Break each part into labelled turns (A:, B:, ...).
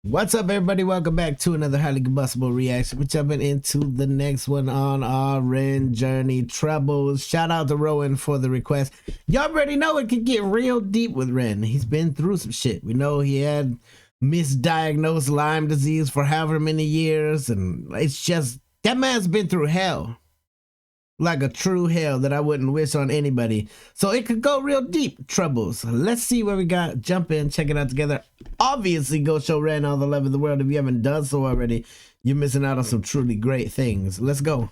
A: What's up, everybody? Welcome back to another highly combustible reaction. We're jumping into the next one on our Ren Journey Troubles. Shout out to Rowan for the request. Y'all already know it can get real deep with Ren. He's been through some shit. We know he had misdiagnosed Lyme disease for however many years, and it's just that man's been through hell. Like a true hell that I wouldn't wish on anybody. So it could go real deep, Troubles. Let's see what we got. Jump in, check it out together. Obviously, go show Ren all the love in the world. If you haven't done so already, you're missing out on some truly great things. Let's go.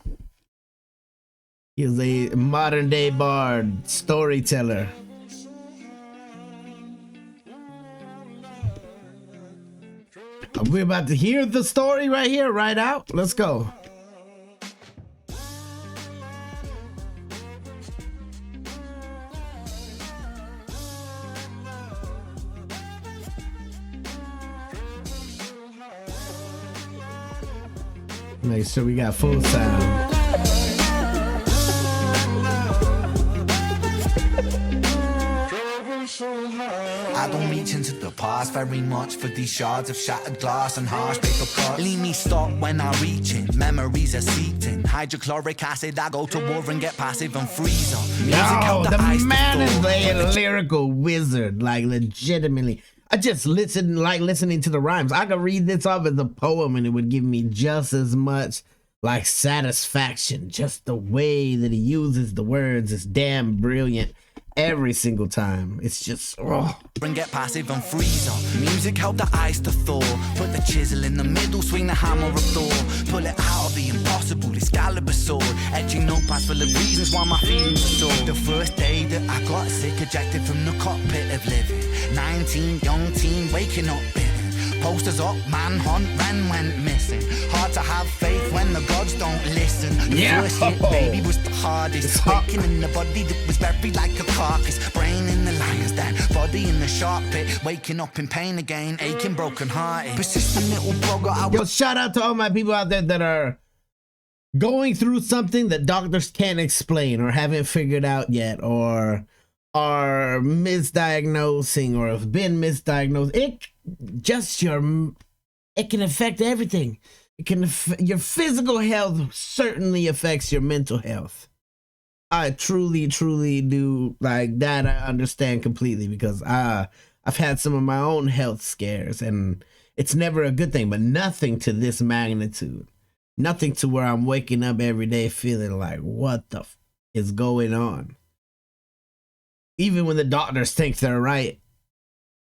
A: He is a modern day bard, storyteller. We're about to hear the story right here, right out. Let's go. Make sure we got full sound.
B: I don't reach into the past very much for these shards of shattered glass and harsh paper cuts. Leave me stop when I reach in. Memories are seeped in. Hydrochloric acid, I go to war and get passive and freeze up.
A: Yo, the man is a lyrical wizard, like legitimately. I just listening to the rhymes. I could read this off as a poem and it would give me just as much like satisfaction. Just the way that he uses the words is damn brilliant every single time. It's just
B: and get passive and freeze up. Music help the ice to thaw. Put the chisel in the middle, swing the hammer of Thor. Pull it out of the impossible, Excalibur sword. Etching notepads full of reasons why my feelings are sore. The first day that I got sick, ejected from the cockpit of living. 19, young teen, waking up bitten. Posters up, manhunt, Ren went missing. Hard to have faith when the gods don't listen. The first hit, baby, was the hardest. Waking in the body that was buried like a carcass. Brain in the lion's den, body in the shark pit. Waking up in pain again, aching, broken hearted. Persistent little blogger.
A: Yo, shout out to all my people out there that are going through something that doctors can't explain or haven't figured out yet, or are misdiagnosing or have been misdiagnosed. It can affect everything. It can your physical health certainly affects your mental health. I truly do like that. I understand completely because I've had some of my own health scares and it's never a good thing, but nothing to this magnitude. Nothing to where I'm waking up every day feeling like, what the is going on? Even when the doctors think they're right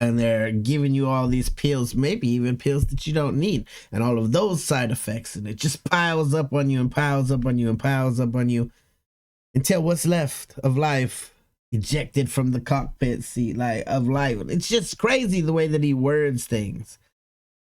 A: and they're giving you all these pills, maybe even pills that you don't need, and all of those side effects, and it just piles up on you and piles up on you and piles up on you until what's left of life ejected from the cockpit seat of life. It's just crazy the way that he words things.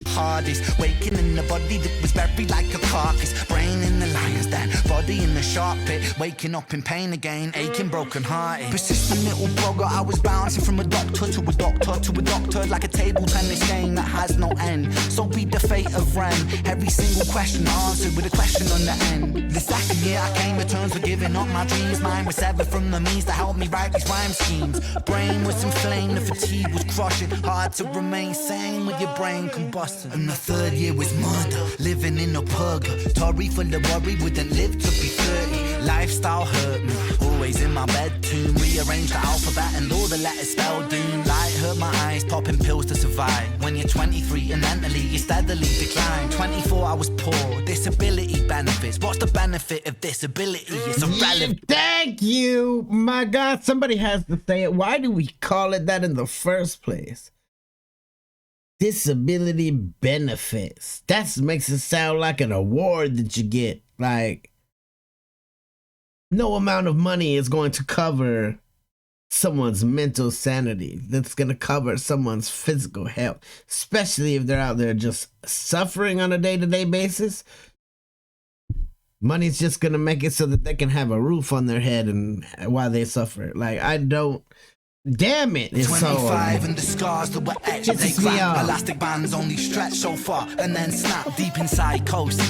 B: Hardest, waking in the body that was buried like a carcass. Brain in the lion's den, body in the shark pit. Waking up in pain again, aching, broken hearted. Persistent little blogger, I was bouncing from a doctor to a doctor to a doctor, like a table tennis game that has no end. So be the fate of Ren. Every single question answered with a question on the end. The second year I came to terms with giving up my dreams. Mine was severed from the means to help me write these rhyme schemes. Brain was inflamed, the fatigue was crushing. Hard to remain sane with your brain combusting. And the third year was murder, living in a purgatory full of worry, wouldn't live to be 30. Lifestyle hurt me, always in my bed tomb. Rearranged the alphabet and all the letters spelled doom. Light hurt my eyes, popping pills to survive. When you're 23 and mentally you steadily decline. 24 I was poor, disability benefits. What's the benefit of disability? It's irrelevant.
A: Thank you, my God. Somebody has to say it. Why do we call it that in the first place? Disability benefits. That makes it sound like an award that you get. Like, no amount of money is going to cover someone's mental sanity. That's going to cover someone's physical health, especially if they're out there just suffering on a day-to-day basis. Money's just going to make it so that they can have a roof on their head and while they suffer. Like, I don't Damn it, it's so
B: 25 and the scars that were etched, they
A: pisses me
B: crack.
A: off.
B: Elastic bands only stretch so far and then snap deep in psychosis.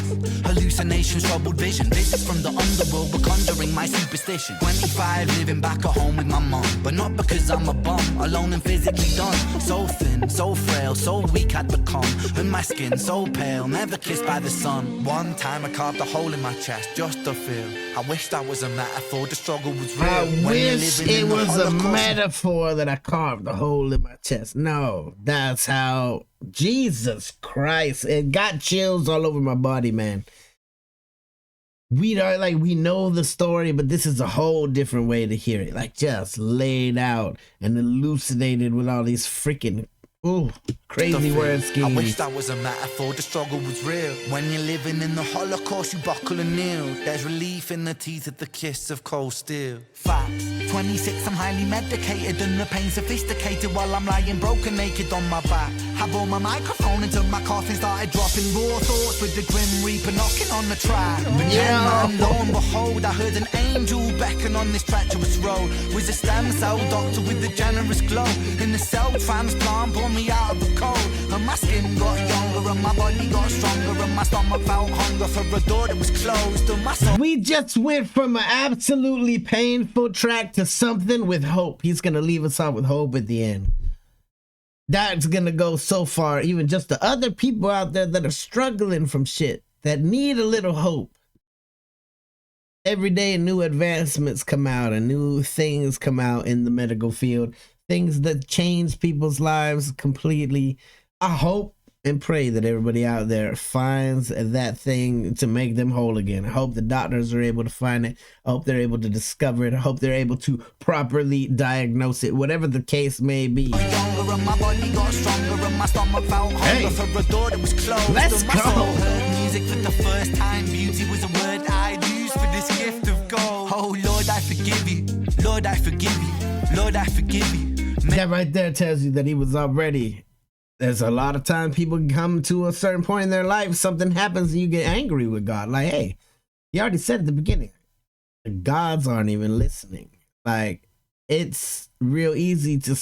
B: Hallucinations, troubled vision, visits from the underworld were conjuring my superstition. 25 living back at home with my mom, but not because I'm a bum, alone and physically done. So thin, so frail, so weak I'd become, and my skin so pale, never kissed by the sun. One time I carved a hole in my chest just to feel. I wish that was a metaphor, the struggle was real.
A: I
B: When you're
A: wish
B: living
A: it
B: in the
A: was a
B: Holocaust.
A: metaphor that I carved a hole in my chest. No, that's how. Jesus Christ, it got chills all over my body, man. We are like, we know the story, but this is a whole different way to hear it. Like, just laid out and elucidated with all these freaking crazy word schemes.
B: I wish that was a metaphor, the struggle was real. When you're living in the Holocaust, you buckle and kneel. There's relief in the teeth of the kiss of cold steel. Facts. 26, I'm highly medicated and the pain sophisticated while I'm lying broken naked on my back. I bore my microphone until my coffin started dropping raw thoughts with the grim reaper knocking on the track. But yeah, man, lo and behold, I heard an angel beckon on this treacherous road. Was a stem cell doctor with a generous glow. In the cell transplant, pulled me out of the cold. And my skin got younger and my body got stronger. And my stomach felt hunger for a door that was closed. And my soul.
A: We just went from an absolutely painful track to something with hope. He's gonna leave us off with hope at the end. That's gonna go so far, even just the other people out there that are struggling from shit, that need a little hope. Every day new advancements come out and new things come out in the medical field, things that change people's lives completely. I hope and pray that everybody out there finds that thing to make them whole again. I hope the doctors are able to find it. I hope they're able to discover it. I hope they're able to properly diagnose it, whatever the case may be.
B: Younger and my body got stronger and my stomach felt hunger for a door that was closed.
A: Let's
B: And my
A: go.
B: soul heard music for the first time. Beauty was a word I'd use for this gift of gold. Oh Lord, I forgive you. Lord, I forgive you. Lord, I forgive you.
A: That right there tells you that he was already. There's a lot of times people come to a certain point in their life, something happens and you get angry with God. Like, hey, you already said at the beginning, the gods aren't even listening. Like, it's real easy to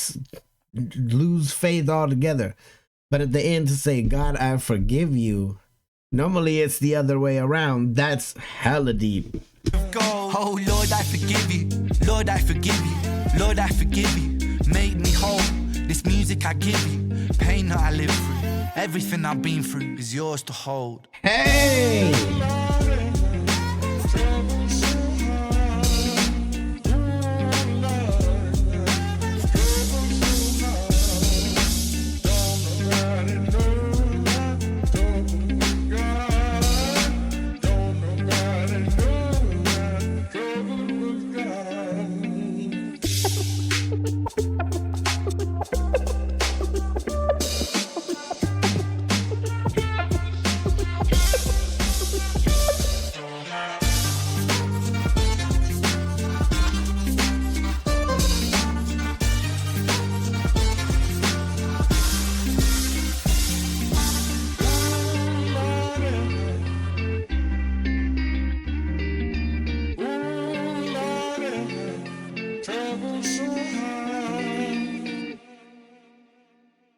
A: lose faith altogether. But at the end to say, God, I forgive you. Normally it's the other way around. That's hella deep.
B: Oh Lord, I forgive you. Lord, I forgive you. Lord, I forgive you. Make me whole. This music I give you. Pain that I live through. Everything I've been through is yours to hold.
A: Hey!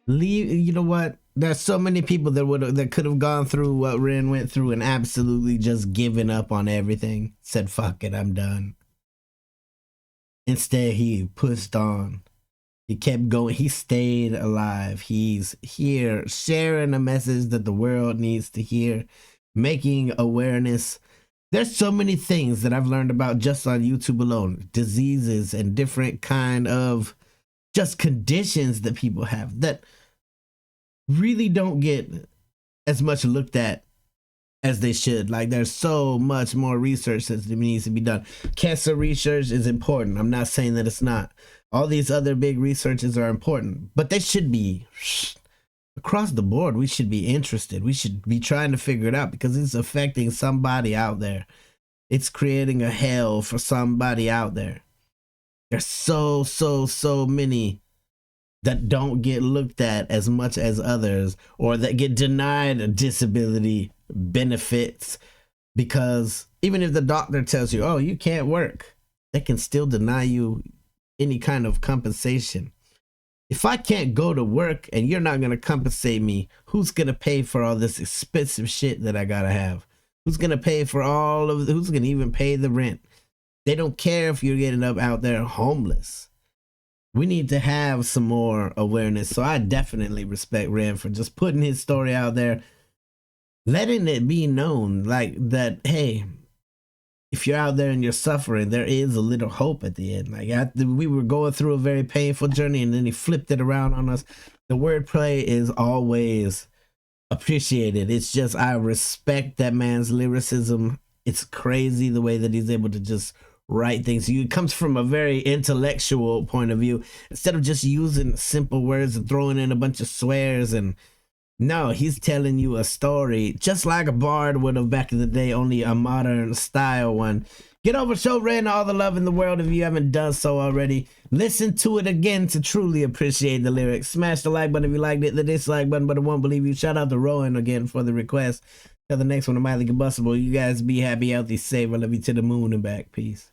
A: You know what? There's so many people that could have gone through what Ren went through and absolutely just given up on everything. Said, fuck it, I'm done. Instead, he pushed on. He kept going. He stayed alive. He's here sharing a message that the world needs to hear, making awareness. There's so many things that I've learned about just on YouTube alone. Diseases and different kind of just conditions that people have that really don't get as much looked at as they should. Like, there's so much more research that needs to be done. Cancer research is important. I'm not saying that it's not. All these other big researches are important, but they should be across the board. We should be interested. We should be trying to figure it out because it's affecting somebody out there. It's creating a hell for somebody out there. There's so many that don't get looked at as much as others, or that get denied disability benefits because even if the doctor tells you, oh, you can't work, they can still deny you any kind of compensation. If I can't go to work and you're not gonna compensate me, who's gonna pay for all this expensive shit that I gotta have? Who's gonna pay for all of who's gonna even pay the rent? They don't care if you're getting up out there homeless. We need to have some more awareness. So I definitely respect Ren for just putting his story out there, letting it be known like that, hey, if you're out there and you're suffering, there is a little hope at the end. Like we were going through a very painful journey and then he flipped it around on us. The wordplay is always appreciated. It's just, I respect that man's lyricism. It's crazy the way that he's able to just write things. It comes from a very intellectual point of view. Instead of just using simple words and throwing in a bunch of swears, and no, he's telling you a story just like a bard would have back in the day, only a modern style one. Get over, show Ren all the love in the world if you haven't done so already. Listen to it again to truly appreciate the lyrics. Smash the like button if you liked it, the dislike button, but I won't believe you. Shout out to Rowan again for the request. Till the next one, I'm highly combustible. You guys be happy, healthy, safe. I love you to the moon and back. Peace.